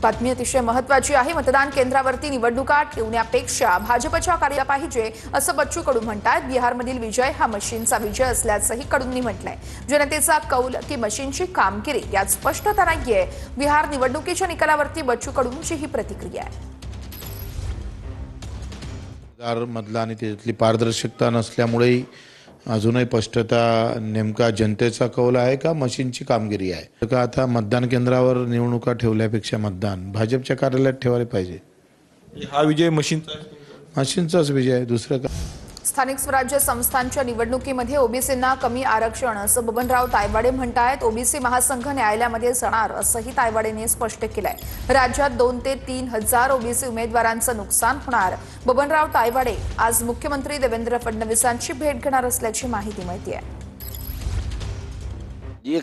बातमी अतिशय महत्त्वाची आहे। मतदान केंद्रावरती निवडणुका ठेवण्यापेक्षा भाजपच्या कार्याला पाहिजे असं बच्चू कडू म्हणतात। बिहारमधील विजय हा मशीनचा विजय असल्याचंही कडूंनी म्हटलंय। जनतेचा कौल की मशीनची कामगिरी यात स्पष्टता नाहीये। बिहार निवडणुकीच्या निकालावरती बच्चू कडूंची ही प्रतिक्रिया आहे। मधला आणि त्यातली पारदर्शकता नसल्यामुळे अजूनही स्पष्टता नेमका जनतेचा कौल आहे का मशीनची कामगिरी आहे का। आता मतदान केंद्रावर निवडणुका ठेवल्यापेक्षा मतदान भाजपच्या कार्यालयात ठेवायला पाहिजे। हा विजय मशीनचाच विजय आहे, दुसरं का। स्थानिक स्वराज्य संस्थांच्या निवडणुकीमध्ये ओबीसींना कमी आरक्षण असं बबनराव तायवाडे म्हणतात। ओबीसी महासंघ न्यायालयामध्ये जाणार असंही तायवाडेंनी स्पष्ट केलंय। राज्यात 2 ते 3 हजार ओबीसी उमेदवारांचं नुकसान होणार। बबनराव तायवाडे आज मुख्यमंत्री देवेंद्र फडणवीसांची भेट घेणार असल्याची माहिती मिळते।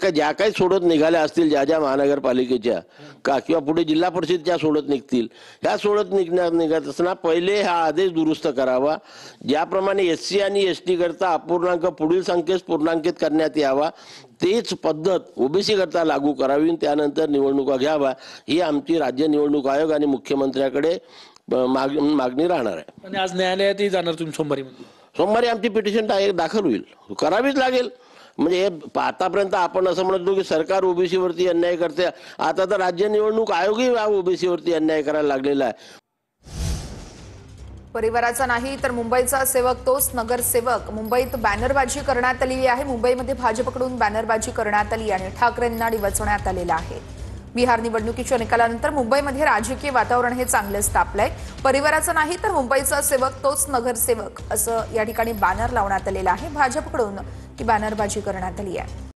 ज्या काही सोडत निघाल्या असतील ज्या महानगरपालिकेच्या का किंवा पुढे जिल्हा परिषदच्या सोडत निघतील, ह्या सोडत निघत असताना पहिले हा आदेश दुरुस्त करावा। ज्याप्रमाणे एससी आणि एसटी करता अपूर्णांक पुढील संख्येस पूर्णांकित करण्यात यावा, तेच पद्धत ओबीसी करता लागू करावी। त्यानंतर निवडणुका घ्यावा, ही आमची राज्य निवडणूक आयोग आणि मुख्यमंत्र्याकडे मागणी राहणार आहे। आणि आज न्यायालयातही जाणार तुम्ही सोमवारी आमची पिटिशन दाखल होईल, करावीच लागेल। म्हणजे आतापर्यंत आपण असं म्हणतो की सरकार ओबीसी वरती अन्याय करते, आता तर राज्य निवडणूक आयोगही ओबीसी वरती अन्याय करायला लागलेला आहे। परिवाराचा नाही तर मुंबईचा सेवक तोच नगरसेवक। मुंबईत बॅनरबाजी करण्यात आली आहे। मुंबईमध्ये भाजपकडून बॅनरबाजी करण्यात आली आणि ठाकरेंना डिवचण्यात आलेला आहे। बिहार निवडणुकीच्या निकालानंतर मुंबईमध्ये राजकीय वातावरण हे चांगलेच तापलंय। परिवाराचा नाही तर मुंबईचा सेवक तोच नगरसेवक असं या ठिकाणी बॅनर लावण्यात आलेला आहे। भाजपकडून ही बॅनरबाजी करण्यात आली आहे।